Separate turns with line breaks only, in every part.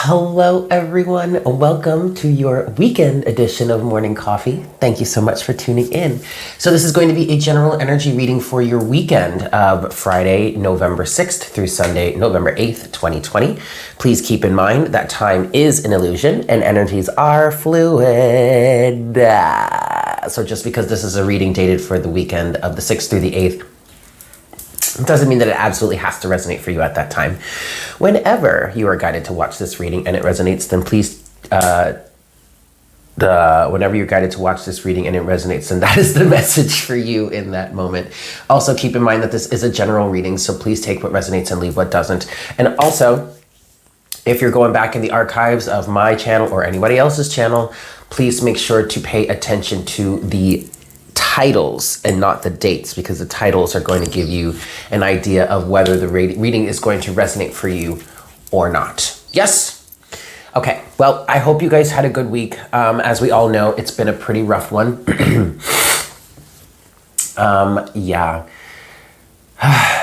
Hello, everyone. Welcome to your weekend edition of Morning Coffee. Thank you so much for tuning in. So this is going to be a general energy reading for your weekend of Friday, November 6th through Sunday, November 8th, 2020. Please keep in mind that time is an illusion and energies are fluid. So just because this is a reading dated for the weekend of the 6th through the 8th, it doesn't mean that it absolutely has to resonate for you at that time. Whenever you are guided to watch this reading and it resonates, then please, whenever you're guided to watch this reading and it resonates, then that is the message for you in that moment. Also, keep in mind that this is a general reading, so please take what resonates and leave what doesn't. And also, if you're going back in the archives of my channel or anybody else's channel, please make sure to pay attention to the titles and not the dates, because the titles are going to give you an idea of whether the reading is going to resonate for you or not. Yes? Okay, well, I hope you guys had a good week. As we all know, it's been a pretty rough one. Yeah.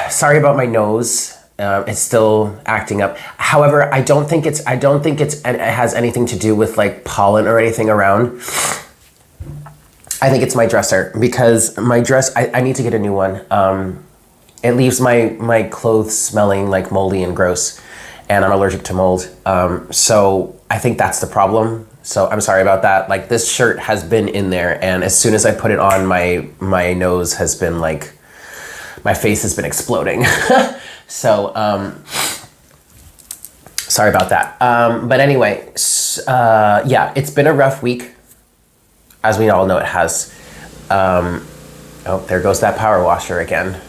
Sorry about my nose. It's still acting up. However, I don't think it has anything to do with like pollen or anything around. I think it's my dresser, because my dress, I need to get a new one. It leaves my clothes smelling like moldy and gross, and I'm allergic to mold. So I think that's the problem. So I'm sorry about that. Like, this shirt has been in there, and as soon as I put it on, my nose has been like, my face has been exploding. So, sorry about that. But anyway, yeah, it's been a rough week. As we all know, it has. Oh, there goes that power washer again.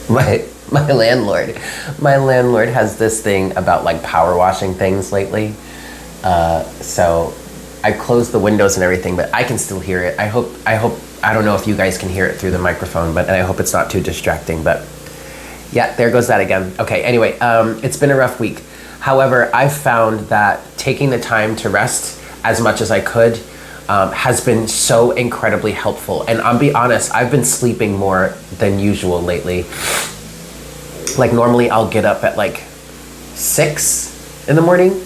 my landlord has this thing about like power washing things lately. So I closed the windows and everything, but I can still hear it. I hope. I don't know if you guys can hear it through the microphone, and I hope it's not too distracting. But yeah, there goes that again. Okay. Anyway, it's been a rough week. However, I've found that taking the time to rest as much as I could has been so incredibly helpful. And I'll be honest, I've been sleeping more than usual lately. Like, normally I'll get up at like 6 in the morning.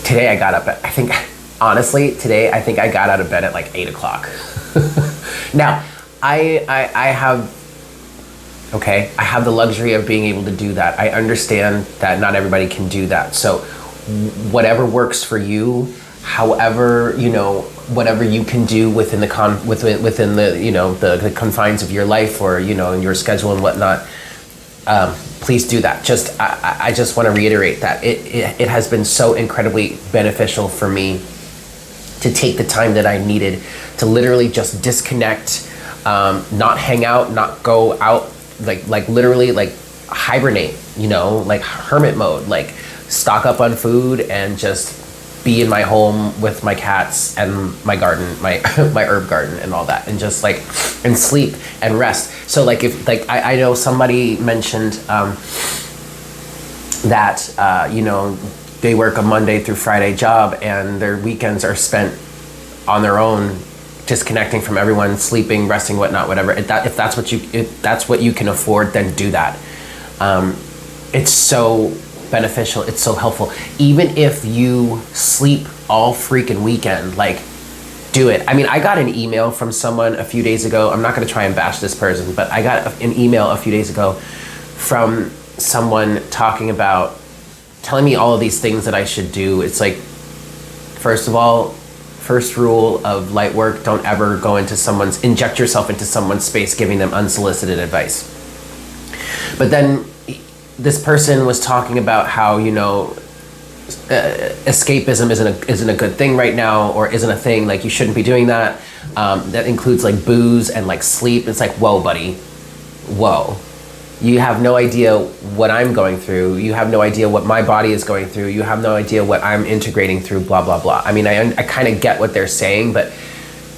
Today I got up at, I think I got out of bed at like 8 o'clock. Now, I have the luxury of being able to do that. I understand that not everybody can do that. So whatever works for you, however, whatever you can do within the the confines of your life, or in your schedule and whatnot, please do that. I just want to reiterate that it has been so incredibly beneficial for me to take the time that I needed to literally just disconnect, not hang out, not go out, like literally like hibernate, like hermit mode, like stock up on food and just be in my home with my cats and my garden, my herb garden and all that, and just like, and sleep and rest. So like, if like, I know somebody mentioned that they work a Monday through Friday job and their weekends are spent on their own, disconnecting from everyone, sleeping, resting, whatnot, whatever. If that's what you can afford, then do that. It's so beneficial, it's so helpful. Even if you sleep all freaking weekend, like, do it. I mean, I got an email from someone a few days ago. I'm not going to try and bash this person, but I got an email a few days ago from someone telling me all of these things that I should do. It's like, first of all, first rule of light work, don't ever inject yourself into someone's space giving them unsolicited advice. But then this person was talking about how, escapism isn't a good thing right now, or isn't a thing, like you shouldn't be doing that. That includes like booze and like sleep. It's like, whoa, buddy, whoa. You have no idea what I'm going through. You have no idea what my body is going through. You have no idea what I'm integrating through, blah, blah, blah. I mean, I kind of get what they're saying, but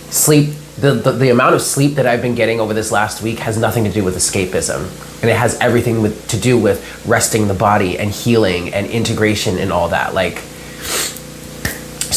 sleep, the amount of sleep that I've been getting over this last week has nothing to do with escapism. And it has everything to do with resting the body and healing and integration and all that. Like,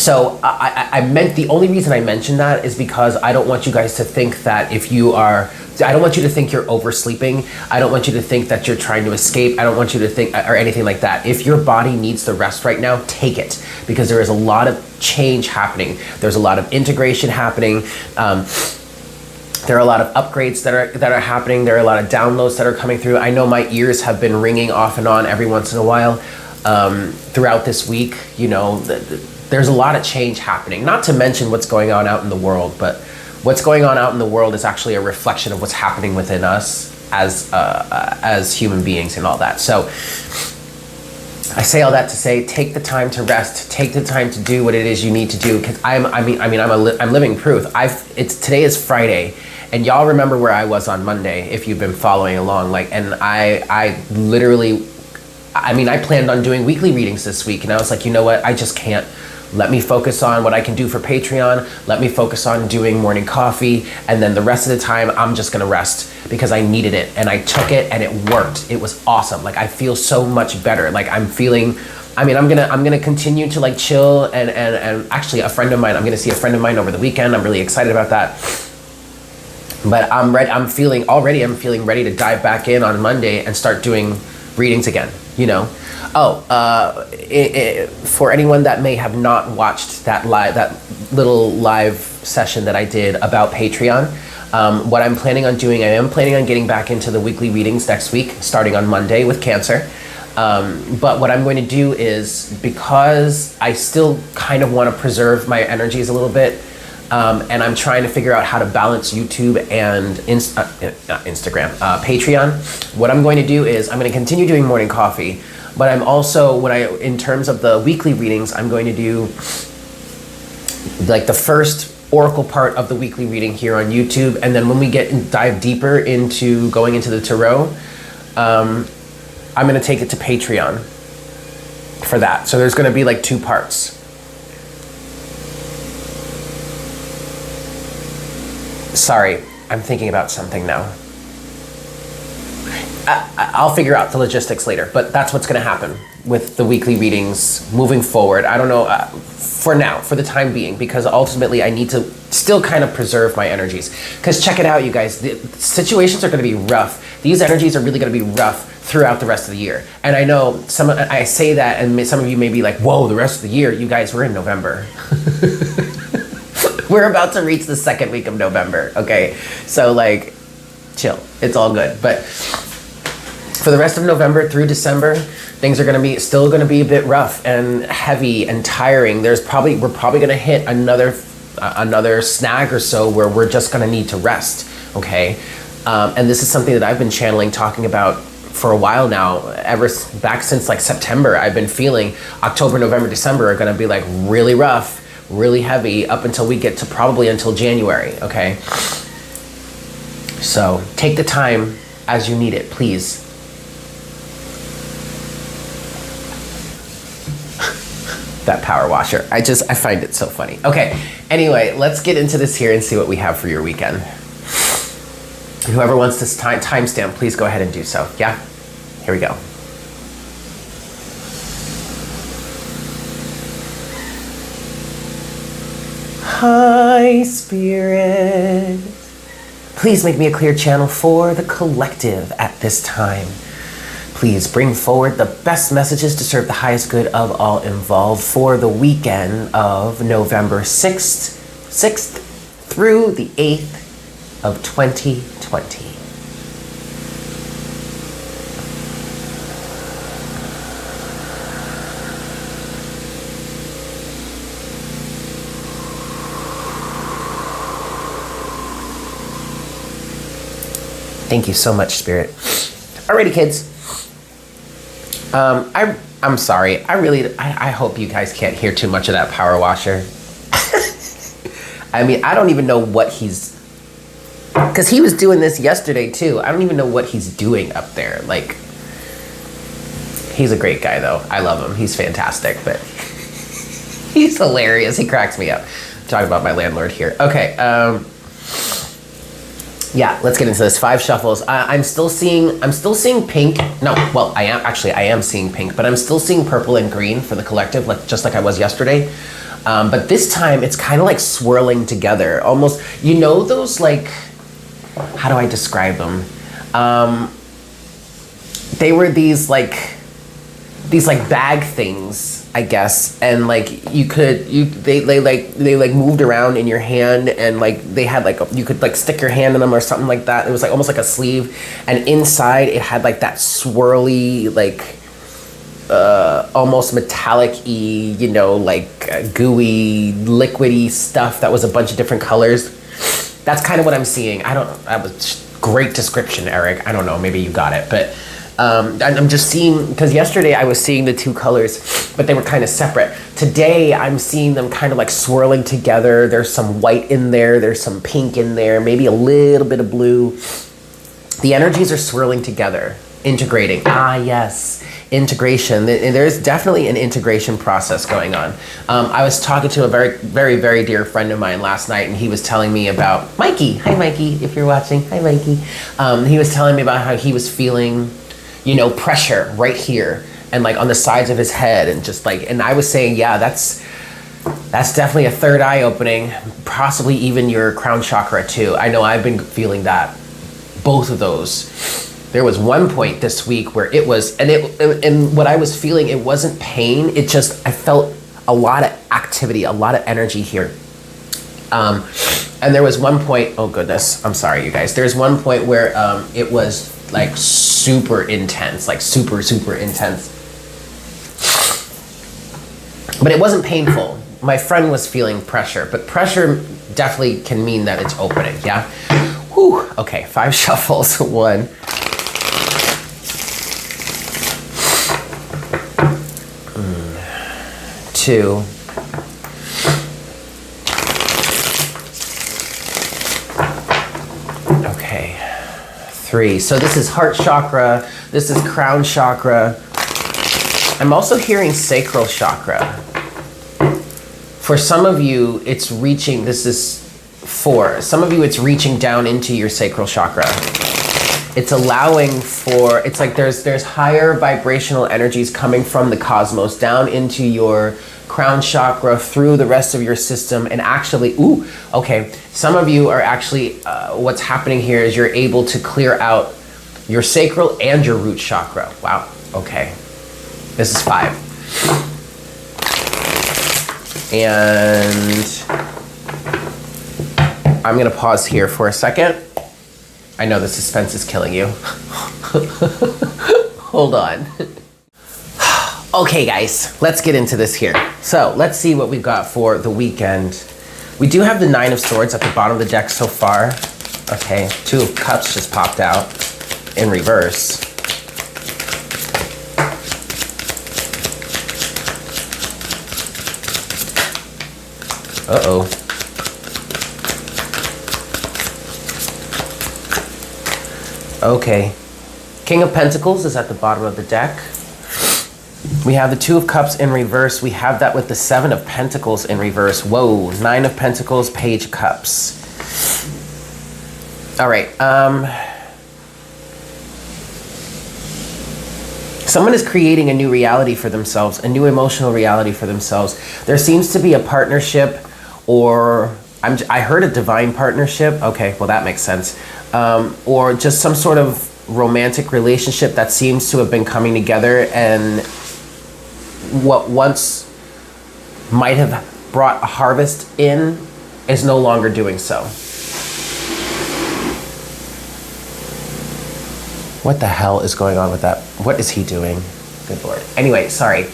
So I meant, the only reason I mentioned that is because I don't want you guys to think that I don't want you to think you're oversleeping. I don't want you to think that you're trying to escape. I don't want you to think, or anything like that. If your body needs the rest right now, take it, because there is a lot of change happening. There's a lot of integration happening. There are a lot of upgrades that are happening. There are a lot of downloads that are coming through. I know my ears have been ringing off and on every once in a while throughout this week. You know, there's a lot of change happening. Not to mention what's going on out in the world, but what's going on out in the world is actually a reflection of what's happening within us as human beings and all that. So I say all that to say, take the time to rest, take the time to do what it is you need to do. Because I'm living proof. Today is Friday, and y'all remember where I was on Monday if you've been following along. And I literally, I planned on doing weekly readings this week, and I was like, you know what? I just can't. Let me focus on what I can do for Patreon. Let me focus on doing morning coffee. And then the rest of the time, I'm just going to rest because I needed it. And I took it and it worked. It was awesome. I feel so much better. I'm feeling, I'm going to continue to chill. And actually I'm going to see a friend of mine over the weekend. I'm really excited about that. But I'm feeling ready to dive back in on Monday and start doing readings again, you know? For anyone that may have not watched that little live session that I did about Patreon, what I'm planning on doing, I am planning on getting back into the weekly readings next week, starting on Monday with Cancer. But what I'm going to do is, because I still kind of want to preserve my energies a little bit, and I'm trying to figure out how to balance YouTube and Patreon. What I'm going to do is I'm going to continue doing morning coffee, but I'm also, in terms of the weekly readings, I'm going to do the first oracle part of the weekly reading here on YouTube, and then when we dive deeper into going into the tarot, I'm going to take it to Patreon for that. So there's going to be 2 parts. Sorry, I'm thinking about something now. I'll figure out the logistics later, but that's what's going to happen with the weekly readings moving forward. I don't know, for now, for the time being, because ultimately I need to still kind of preserve my energies. Because check it out, you guys, the situations are going to be rough. These energies are really going to be rough throughout the rest of the year. And I know I say that, and some of you may be like, whoa, the rest of the year? You guys, we're in November. We're about to reach the second week of November, okay? So chill, it's all good. But for the rest of November through December, things are still gonna be a bit rough and heavy and tiring. We're probably gonna hit another snag or so where we're just gonna need to rest, okay? And this is something that I've been channeling, talking about for a while now. Back since September, I've been feeling October, November, December are gonna be really rough, really heavy, up until we get to probably until January, okay? So take the time as you need it, please. That power washer, I find it so funny. Okay, anyway, let's get into this here and see what we have for your weekend. Whoever wants this timestamp, please go ahead and do so. Yeah, here we go. Hi, Spirit. Please make me a clear channel for the collective at this time. Please bring forward the best messages to serve the highest good of all involved for the weekend of November 6th through the 8th of 2020. Thank you so much, Spirit. Alrighty, kids. I'm sorry. I hope you guys can't hear too much of that power washer. I don't even know what because he was doing this yesterday too. I don't even know what he's doing up there. He's a great guy though. I love him. He's fantastic, but he's hilarious. He cracks me up. I'm talking about my landlord here. Okay. Yeah, let's get into this. 5 shuffles. I'm still seeing pink. No, well, I am seeing pink, but I'm still seeing purple and green for the collective, just like I was yesterday. But this time it's kind of like swirling together, almost, you know, those like, how do I describe them? They were these like bag things, I guess, and like they moved around in your hand, and like they had like you could like stick your hand in them or something like that. It was like almost like a sleeve, and inside it had like that swirly, like almost metallic-y, you know, like gooey, liquidy stuff that was a bunch of different colors. That's kind of what I'm seeing. I don't know. That was great description, Eric. I don't know. Maybe you got it, but I'm just seeing, because yesterday I was seeing the two colors, but they were kind of separate. Today I'm seeing them kind of like swirling together. There's some white in there. There's some pink in there. Maybe a little bit of blue. The energies are swirling together, integrating. Ah, yes. Integration. There's definitely an integration process going on. I was talking to a very, very, very dear friend of mine last night, and he was telling me about Mikey. Hi, Mikey, if you're watching. Hi, Mikey. He was telling me about how he was feeling, you know, pressure right here and like on the sides of his head, and just like, and I was saying, yeah, that's definitely a third eye opening, possibly even your crown chakra too. I know I've been feeling that, both of those. There was one point this week where it was, and what I was feeling, it wasn't pain. It just, I felt a lot of activity, a lot of energy here. And there was one point, oh goodness, I'm sorry, you guys. There's one point where it was like super intense, like super, super intense. But it wasn't painful. My friend was feeling pressure, but pressure definitely can mean that it's opening, yeah? Whew, okay, 5 shuffles, 1. Two. Okay. 3. So this is heart chakra. This is crown chakra. I'm also hearing sacral chakra. For some of you, it's reaching, this is 4. Some of you, it's reaching down into your sacral chakra. It's allowing for, it's like there's higher vibrational energies coming from the cosmos down into your crown chakra, through the rest of your system, and actually, ooh, okay, some of you are actually, what's happening here is you're able to clear out your sacral and your root chakra. Wow, okay. This is 5. And I'm gonna pause here for a second. I know the suspense is killing you. Hold on. Okay, guys, let's get into this here. So let's see what we've got for the weekend. We do have the 9 of Swords at the bottom of the deck so far. Okay, 2 of Cups just popped out in reverse. Uh-oh. Okay. King of Pentacles is at the bottom of the deck. We have the 2 of Cups in reverse. We have that with the 7 of Pentacles in reverse. Whoa, 9 of Pentacles, Page of Cups. All right. Someone is creating a new reality for themselves, a new emotional reality for themselves. There seems to be a partnership, or I heard a divine partnership. Okay, well, that makes sense. Or just some sort of romantic relationship that seems to have been coming together, and what once might have brought a harvest in is no longer doing so. What the hell is going on with that? What is he doing? Good Lord. Anyway, sorry.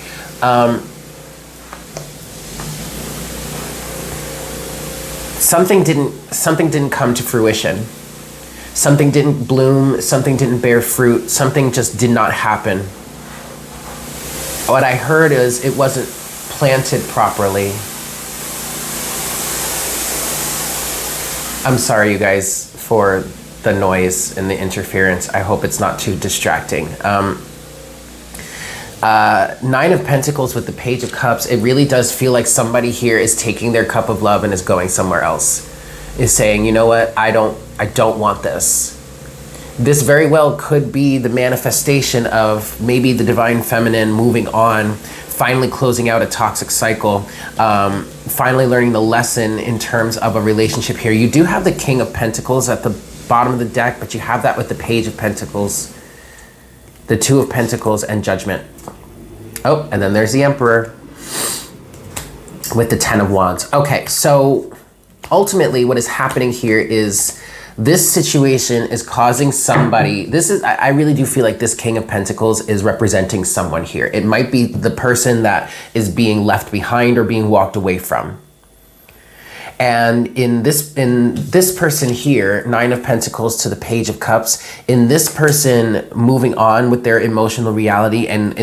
Something didn't come to fruition. Something didn't bloom, something didn't bear fruit, something just did not happen. What I heard is it wasn't planted properly. I'm sorry, you guys, for the noise and the interference. I hope it's not too distracting. 9 of Pentacles with the Page of Cups, it really does feel like somebody here is taking their cup of love and is going somewhere else. Is saying, you know what, I don't want this. This very well could be the manifestation of maybe the divine feminine moving on finally closing out a toxic cycle, finally learning the lesson in terms of a relationship here. You do have the King of Pentacles at the bottom of the deck, but you have that with the Page of Pentacles, the Two of Pentacles, and Judgment. Oh, and then there's the Emperor with the Ten of Wands. Okay, so ultimately what is happening here is this situation is causing somebody, I really do feel like this King of Pentacles is representing someone here. It might be the person that is being left behind or being walked away from. And in this person here, Nine of Pentacles to the Page of Cups, in this person moving on with their emotional reality and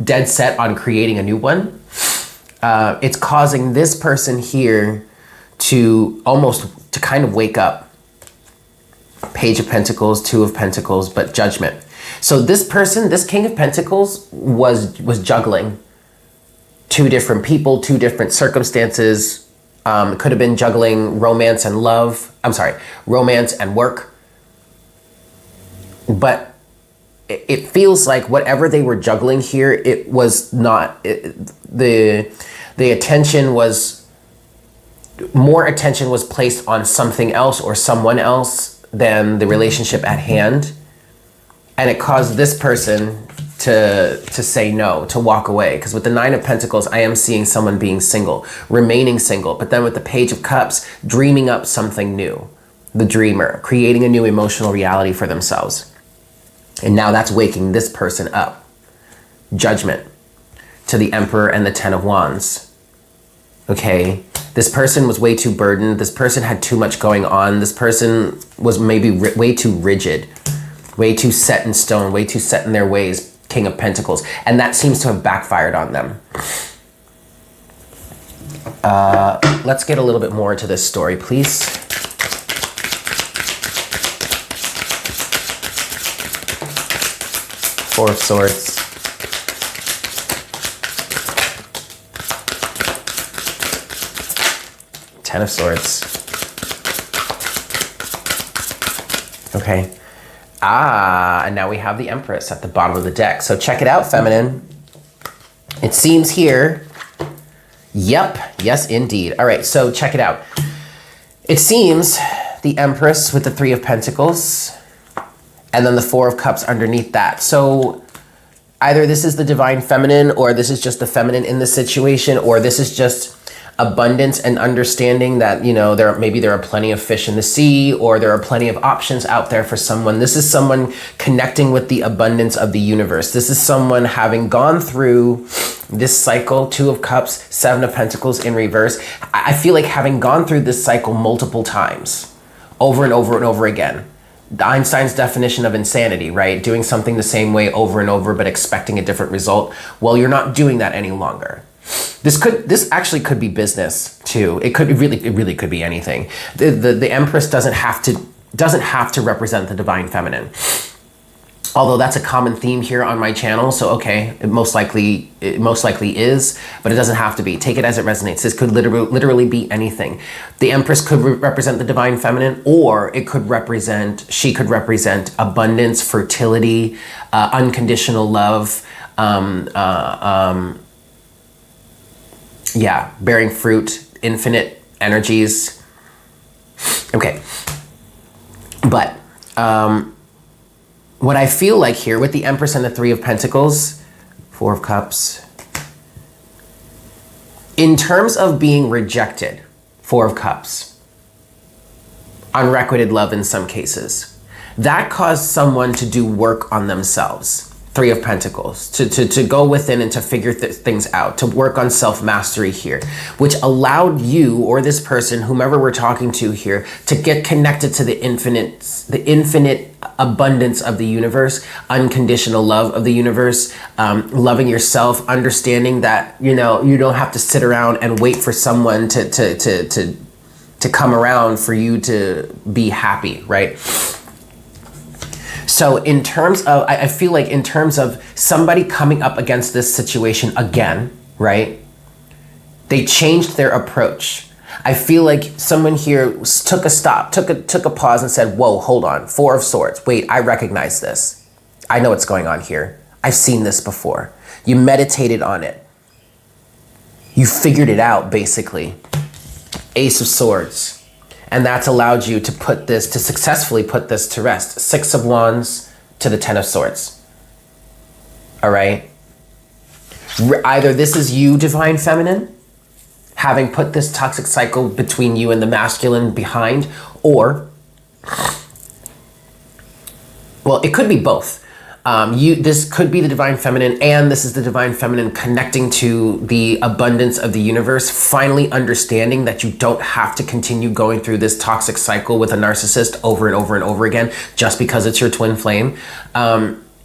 dead set on creating a new one, it's causing this person here to kind of wake up. Page of Pentacles, Two of Pentacles, but Judgment. So this person, this King of Pentacles was juggling two different people, two different circumstances. It could have been juggling romance and love. I'm sorry, romance and work. But it feels like whatever they were juggling here, it was not, the attention was, more attention was placed on something else or someone else than the relationship at hand. And it caused this person to say no, to walk away. Because with the Nine of Pentacles, I am seeing someone being single, remaining single. But then with the Page of Cups, dreaming up something new. The dreamer, creating a new emotional reality for themselves. And now that's waking this person up. Judgment to the Emperor and the Ten of Wands. Okay, this person was way too burdened. This person had too much going on. This person was maybe way too rigid, way too set in stone, way too set in their ways. King of Pentacles. And that seems to have backfired on them. Let's get a little bit more into this story, please. Four of Swords. Ten of Swords. Okay. And now we have the Empress at the bottom of the deck. So check it out, feminine. It seems here. Yep. Yes, indeed. All right. So check it out. It seems the Empress with the Three of Pentacles and then the Four of Cups underneath that. So either this is the divine feminine, or this is just the feminine in the situation, or this is just abundance and understanding that, you know, maybe there are plenty of fish in the sea, or there are plenty of options out there for someone. This is someone connecting with the abundance of the universe. This is someone having gone through this cycle, Two of Cups, Seven of Pentacles in reverse. I feel like having gone through this cycle multiple times, over and over and over again. Einstein's definition of insanity, right? Doing something the same way over and over, but expecting a different result. Well, you're not doing that any longer. This actually could be business too. It really could be anything. The Empress doesn't have to represent the divine feminine. Although that's a common theme here on my channel, so okay, it most likely is, but it doesn't have to be. Take it as it resonates. This could literally be anything. The Empress could represent the divine feminine, or she could represent abundance, fertility, unconditional love, yeah, bearing fruit, infinite energies. Okay. But what I feel like here with the Empress and the Three of Pentacles, Four of Cups, in terms of being rejected, Four of Cups, unrequited love in some cases, that caused someone to do work on themselves. Three of Pentacles, to go within and to figure things out, to work on self-mastery here, which allowed you or this person, whomever we're talking to here, to get connected to the infinite abundance of the universe, unconditional love of the universe, loving yourself, understanding that, you know, you don't have to sit around and wait for someone to come around for you to be happy, right? So in terms of, I feel like in terms of somebody coming up against this situation again, right? They changed their approach. I feel like someone here took a stop, took a pause and said, whoa, hold on, Four of Swords. Wait, I recognize this. I know what's going on here. I've seen this before. You meditated on it. You figured it out, basically. Ace of Swords. And that's allowed you to successfully put this to rest. 6 of Wands to the 10 of Swords. All right? Either this is you, Divine Feminine, having put this toxic cycle between you and the masculine behind, or, well, it could be both. This could be the Divine Feminine, and this is the Divine Feminine connecting to the abundance of the universe, finally understanding that you don't have to continue going through this toxic cycle with a narcissist over and over and over again just because it's your twin flame.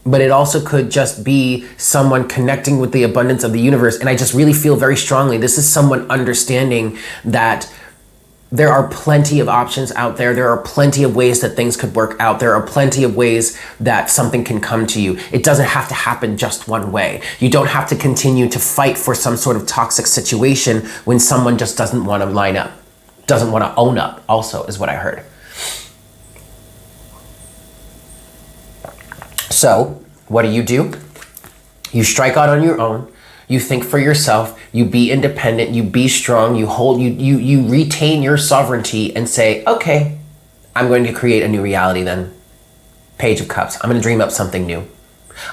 But it also could just be someone connecting with the abundance of the universe. And I just really feel very strongly, this is someone understanding that there are plenty of options out there. There are plenty of ways that things could work out. There are plenty of ways that something can come to you. It doesn't have to happen just one way. You don't have to continue to fight for some sort of toxic situation when someone just doesn't want to line up, doesn't want to own up, also, is what I heard. So, what do? You strike out on your own. You think for yourself, you be independent, you be strong, you retain your sovereignty and say, okay, I'm going to create a new reality then. Page of Cups, I'm going to dream up something new.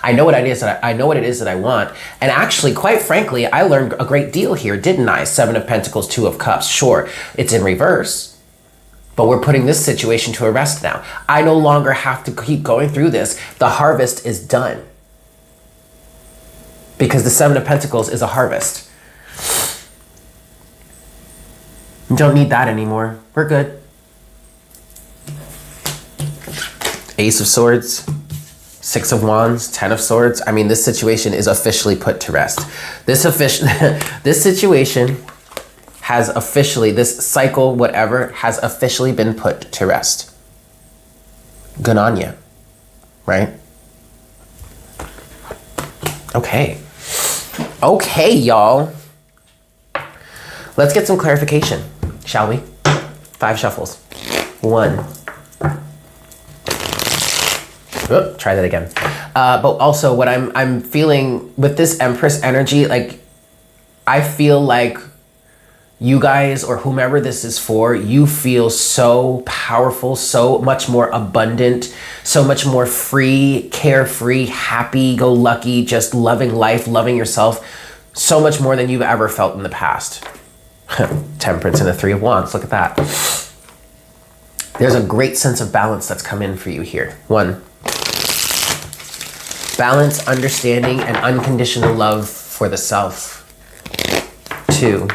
I know what it is that I want. And actually, quite frankly, I learned a great deal here, didn't I? 7 of Pentacles, 2 of Cups. Sure, it's in reverse, but we're putting this situation to a rest now. I no longer have to keep going through this. The harvest is done. Because the 7 of Pentacles is a harvest. You don't need that anymore. We're good. Ace of Swords, 6 of Wands, 10 of Swords. I mean, this situation is officially put to rest. This situation has officially, this cycle, whatever, has officially been put to rest. Good on you, right? Okay, y'all. Let's get some clarification, shall we? 5 shuffles. 1. Oop, try that again. But also what I'm feeling with this Empress energy, like, I feel like you guys or whomever this is for, you feel so powerful, so much more abundant, so much more free, carefree, happy-go-lucky, just loving life, loving yourself, so much more than you've ever felt in the past. Temperance and the 3 of Wands, look at that. There's a great sense of balance that's come in for you here. 1, balance, understanding, and unconditional love for the self. 2,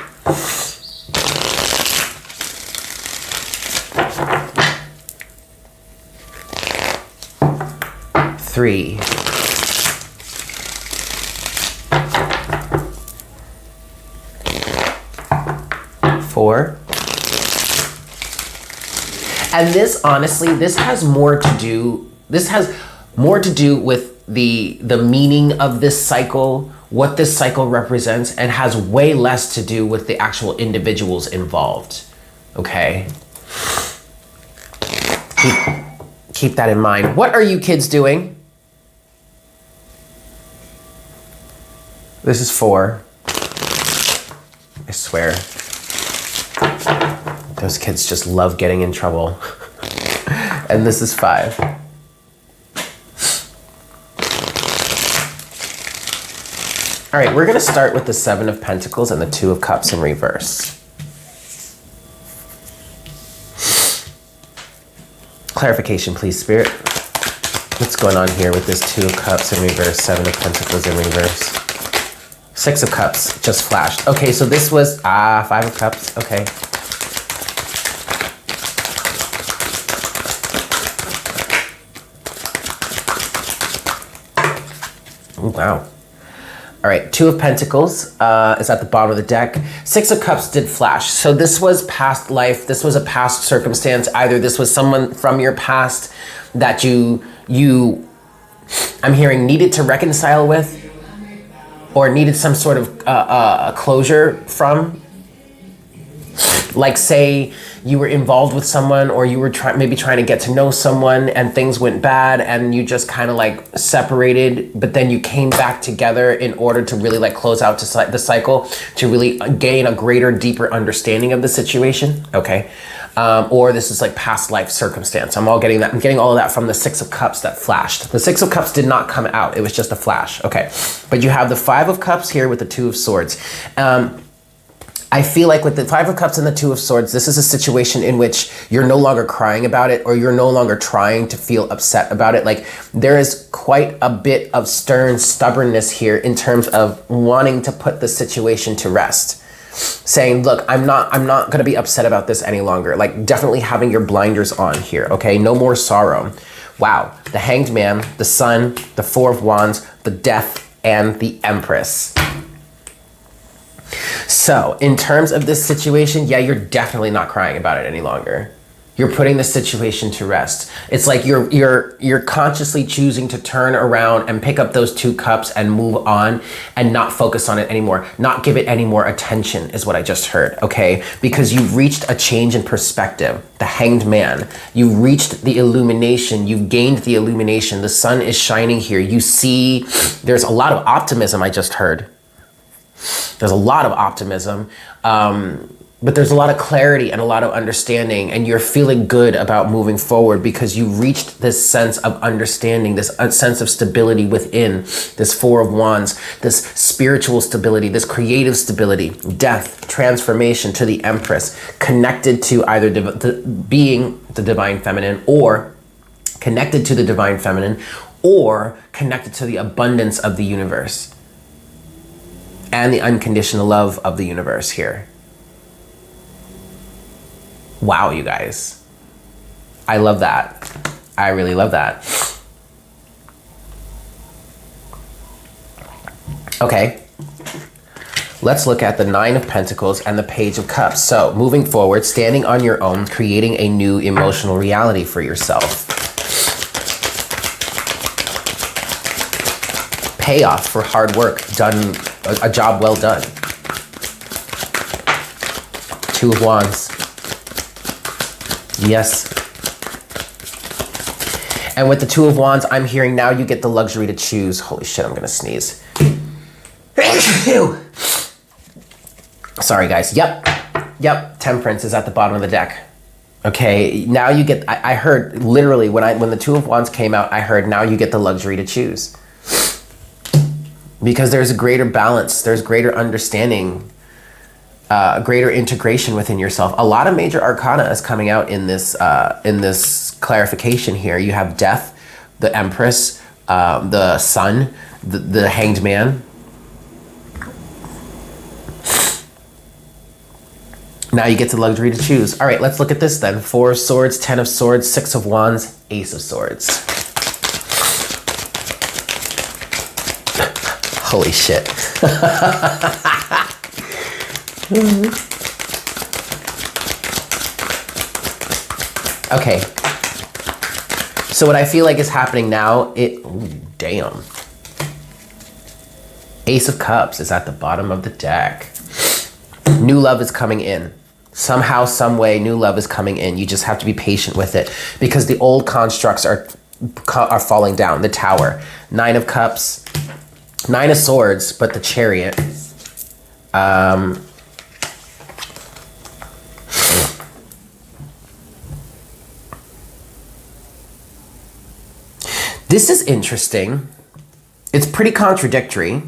3, 4, and this, honestly, this has more to do with the meaning of this cycle, what this cycle represents, and has way less to do with the actual individuals involved. Okay? Keep that in mind. What are you kids doing? This is 4. I swear. Those kids just love getting in trouble. And this is 5. All right, we're gonna start with the 7 of Pentacles and the 2 of Cups in reverse. Clarification, please, Spirit. What's going on here with this 2 of Cups in reverse, 7 of Pentacles in reverse? 6 of Cups just flashed. Okay, so this was, 5 of Cups, okay. Oh, wow. All right, 2 of Pentacles is at the bottom of the deck. 6 of Cups did flash. So this was past life. This was a past circumstance. Either this was someone from your past that you I'm hearing, needed to reconcile with, or needed some sort of closure from. Like say you were involved with someone, or you were maybe trying to get to know someone and things went bad and you just kind of like separated, but then you came back together in order to really like close out the cycle, to really gain a greater, deeper understanding of the situation. Okay. Or this is like past life circumstance. I'm getting all of that from the Six of Cups that flashed. The Six of Cups did not come out. It was just a flash. Okay. But you have the Five of Cups here with the Two of Swords. I feel like with the Five of Cups and the Two of Swords, this is a situation in which you're no longer crying about it, or you're no longer trying to feel upset about it. Like there is quite a bit of stern stubbornness here in terms of wanting to put the situation to rest. Saying, look, I'm not going to be upset about this any longer. Like definitely having your blinders on here. Okay. No more sorrow. Wow. The Hanged Man, the Sun, the Four of Wands, the Death, and the Empress. So in terms of this situation, yeah, you're definitely not crying about it any longer. You're putting the situation to rest. It's like you're consciously choosing to turn around and pick up those two cups and move on and not focus on it anymore, not give it any more attention is what I just heard, okay? Because you've reached a change in perspective. The Hanged Man, you reached the illumination, you've gained the illumination. The sun is shining here. You see, there's a lot of optimism I just heard. There's a lot of optimism, but there's a lot of clarity and a lot of understanding, and you're feeling good about moving forward because you reached this sense of understanding, this sense of stability within this Four of Wands, this spiritual stability, this creative stability, death, transformation to the Empress, connected to either being the Divine Feminine, or connected to the Divine Feminine, or connected to the abundance of the universe and the unconditional love of the universe here. Wow, you guys. I love that. I really love that. Okay. Let's look at the Nine of Pentacles and the Page of Cups. So moving forward, standing on your own, creating a new emotional reality for yourself. Payoff for hard work done, a job well done. Two of Wands. Yes. And with the Two of Wands, I'm hearing now you get the luxury to choose. Holy shit, I'm gonna sneeze. Sorry guys, yep. Temperance is at the bottom of the deck. Okay, now you get, I heard literally when the Two of Wands came out, I heard now you get the luxury to choose. Because there's a greater balance, there's greater understanding, greater integration within yourself. A lot of major arcana is coming out in this clarification here. You have Death, the Empress, the Sun, the Hanged Man. Now you get the luxury to choose. All right, let's look at this then. Four of Swords, Ten of Swords, Six of Wands, Ace of Swords. Holy shit. Okay. So what I feel like is happening now, damn. Ace of Cups is at the bottom of the deck. New love is coming in. Somehow, some way, new love is coming in. You just have to be patient with it because the old constructs are falling down. The Tower, Nine of Cups, Nine of Swords, but the Chariot. This is interesting. It's pretty contradictory.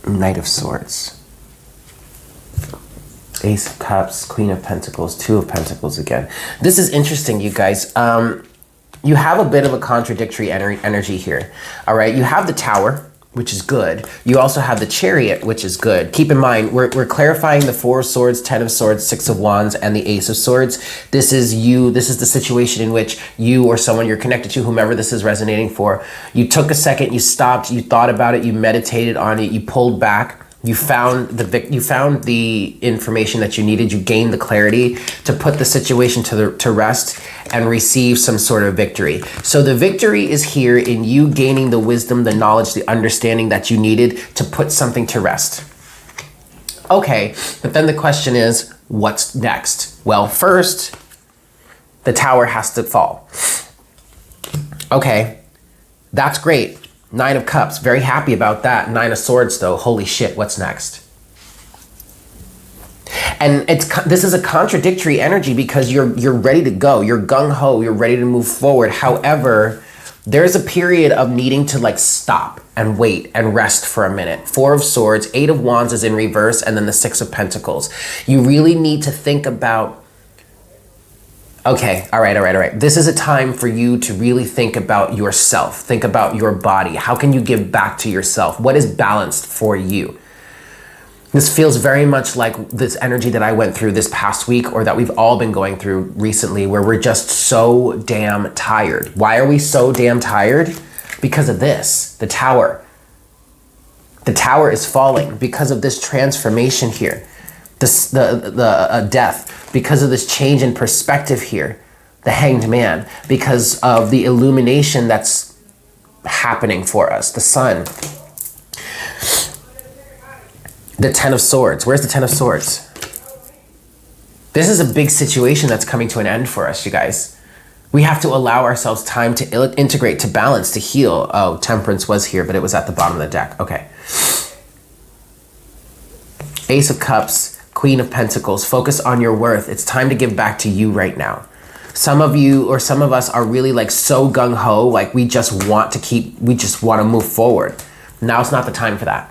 Knight of Swords. Ace of Cups, Queen of Pentacles, Two of Pentacles again. This is interesting, you guys. You have a bit of a contradictory energy here. All right, you have the Tower, which is good. You also have the Chariot, which is good. Keep in mind, we're clarifying the Four of Swords, Ten of Swords, Six of Wands, and the Ace of Swords. This is you. This is the situation in which you or someone you're connected to, whomever this is resonating for, you took a second, you stopped, you thought about it, you meditated on it, you pulled back, You found the information that you needed. You gained the clarity to put the situation to rest and receive some sort of victory. So the victory is here in you gaining the wisdom, the knowledge, the understanding that you needed to put something to rest. Okay, but then the question is, what's next? Well, first, the tower has to fall. Okay, that's great. 9 of Cups, very happy about that. 9 of Swords though, holy shit, what's next? And this is a contradictory energy because you're ready to go. You're gung-ho, you're ready to move forward. However, there's a period of needing to like stop and wait and rest for a minute. 4 of Swords, 8 of Wands is in reverse, and then the 6 of Pentacles. You really need to think about, okay, all right. This is a time for you to really think about yourself. Think about your body. How can you give back to yourself? What is balanced for you? This feels very much like this energy that I went through this past week, or that we've all been going through recently, where we're just so damn tired. Why are we so damn tired? Because of this, the tower. The tower is falling because of this transformation here. The death, because of this change in perspective here, the Hanged Man, because of the illumination that's happening for us, the sun. The 10 of Swords, where's the 10 of Swords? This is a big situation that's coming to an end for us, you guys. We have to allow ourselves time to integrate, to balance, to heal. Oh, Temperance was here, but it was at the bottom of the deck, okay. Ace of Cups, Queen of Pentacles, focus on your worth. It's time to give back to you right now. Some of you or some of us are really like so gung-ho, like we just want to move forward. Now it's not the time for that.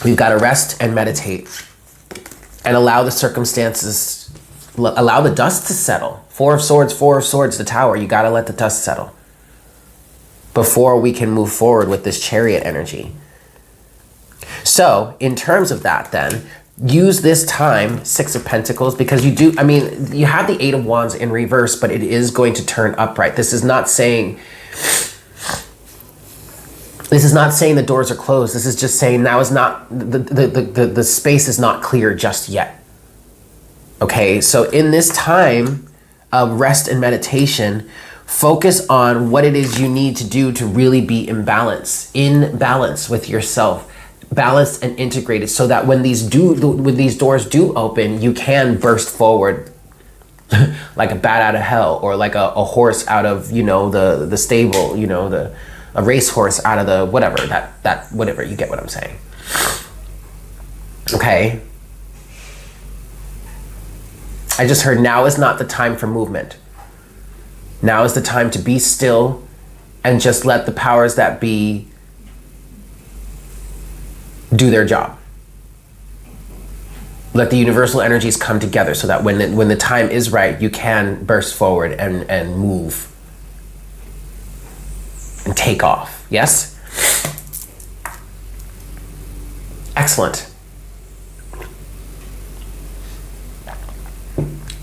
We've got to rest and meditate and allow the circumstances, allow the dust to settle. 4 of Swords, the tower. You got to let the dust settle before we can move forward with this Chariot energy. So in terms of that then, use this time, 6 of Pentacles, because you have the 8 of Wands in reverse, but it is going to turn upright. This is not saying the doors are closed. This is just saying now is not, the space is not clear just yet. Okay, so in this time of rest and meditation, focus on what it is you need to do to really be in balance with yourself. Balanced and integrated, so that when these doors do open, you can burst forward like a bat out of hell, or like a horse out of the stable, a racehorse out of the whatever, that whatever, you get what I'm saying. Okay, I just heard now is not the time for movement. Now is the time to be still and just let the powers that be do their job. Let the universal energies come together so that when the time is right, you can burst forward and move and take off. Yes? Excellent.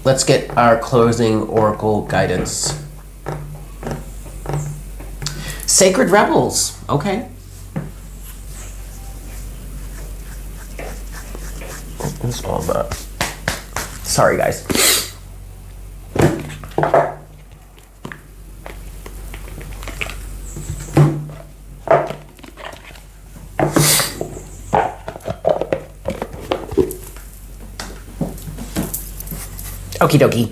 Let's get our closing oracle guidance. Sacred Rebels. Okay. That's all that. Sorry, guys. Okie dokie.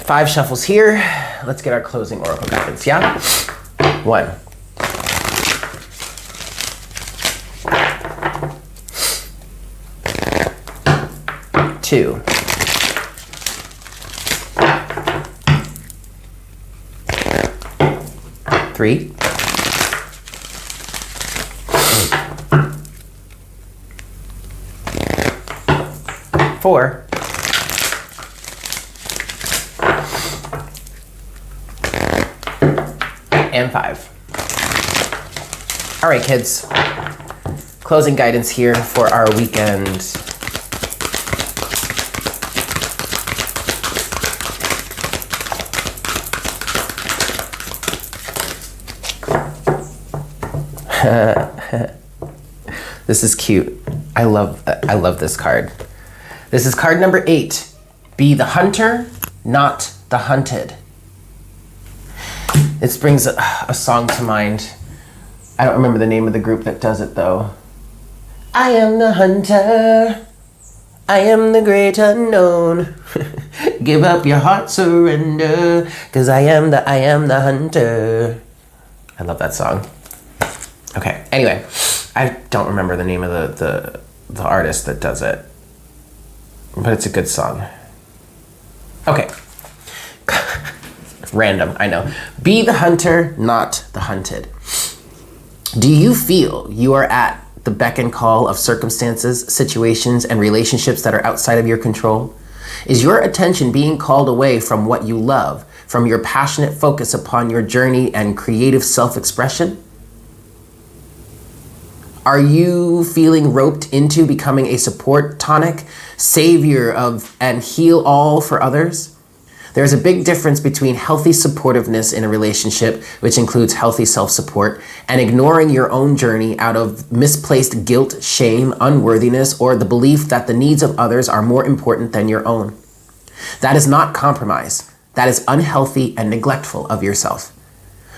5 shuffles here. Let's get our closing oracle guidance, yeah? 1. 2. 3. 4. And 5. All right, kids. Closing guidance here for our weekend. This is cute. I love this card. This is card number 8. Be the hunter, not the hunted. This brings a song to mind. I don't remember the name of the group that does it though. I am the hunter. I am the great unknown. Give up your heart, surrender, 'cause I am the hunter. I love that song. Okay, anyway, I don't remember the name of the artist that does it, but it's a good song. Okay. Random, I know. Be the hunter, not the hunted. Do you feel you are at the beck and call of circumstances, situations, and relationships that are outside of your control? Is your attention being called away from what you love, from your passionate focus upon your journey and creative self-expression? Are you feeling roped into becoming a support tonic, savior of, and heal all for others? There's a big difference between healthy supportiveness in a relationship, which includes healthy self-support, and ignoring your own journey out of misplaced guilt, shame, unworthiness, or the belief that the needs of others are more important than your own. That is not compromise. That is unhealthy and neglectful of yourself.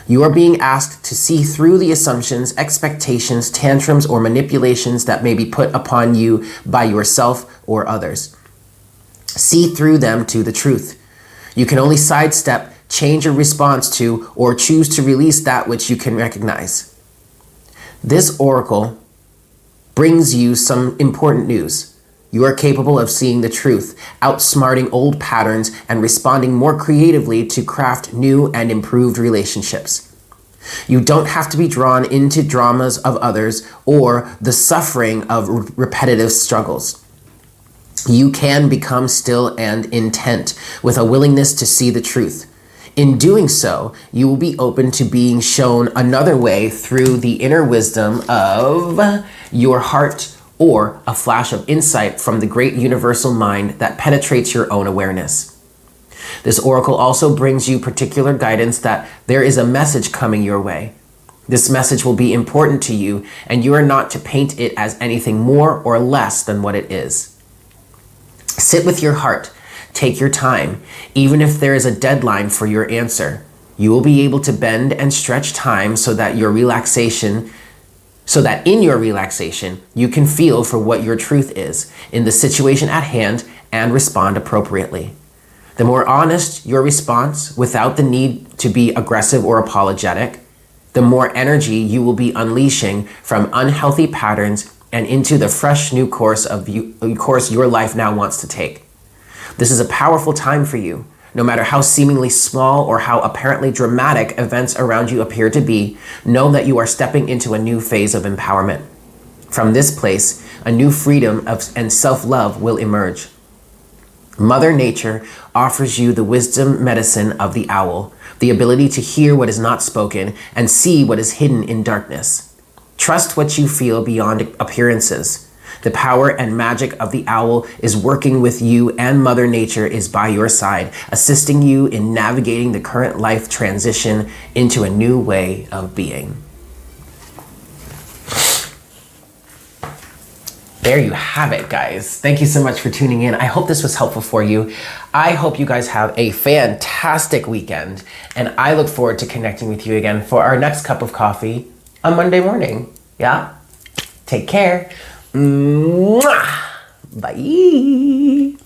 You are being asked to see through the assumptions, expectations, tantrums, or manipulations that may be put upon you by yourself or others. See through them to the truth. You can only sidestep, change your response to, or choose to release that which you can recognize. This oracle brings you some important news. You are capable of seeing the truth, outsmarting old patterns, and responding more creatively to craft new and improved relationships. You don't have to be drawn into dramas of others or the suffering of repetitive struggles. You can become still and intent with a willingness to see the truth. In doing so, you will be open to being shown another way through the inner wisdom of your heart or a flash of insight from the great universal mind that penetrates your own awareness. This oracle also brings you particular guidance that there is a message coming your way. This message will be important to you, and you are not to paint it as anything more or less than what it is. Sit with your heart. Take your time. Even if there is a deadline for your answer, you will be able to bend and stretch time so that in your relaxation, you can feel for what your truth is in the situation at hand and respond appropriately. The more honest your response, without the need to be aggressive or apologetic, the more energy you will be unleashing from unhealthy patterns and into the fresh new course your life now wants to take. This is a powerful time for you. No matter how seemingly small or how apparently dramatic events around you appear to be, know that you are stepping into a new phase of empowerment. From this place, a new freedom and self-love will emerge. Mother Nature offers you the wisdom medicine of the owl, the ability to hear what is not spoken and see what is hidden in darkness. Trust what you feel beyond appearances. The power and magic of the owl is working with you, and Mother Nature is by your side, assisting you in navigating the current life transition into a new way of being. There you have it, guys. Thank you so much for tuning in. I hope this was helpful for you. I hope you guys have a fantastic weekend, and I look forward to connecting with you again for our next cup of coffee on Monday morning. Yeah? Take care. Mwah! Bye.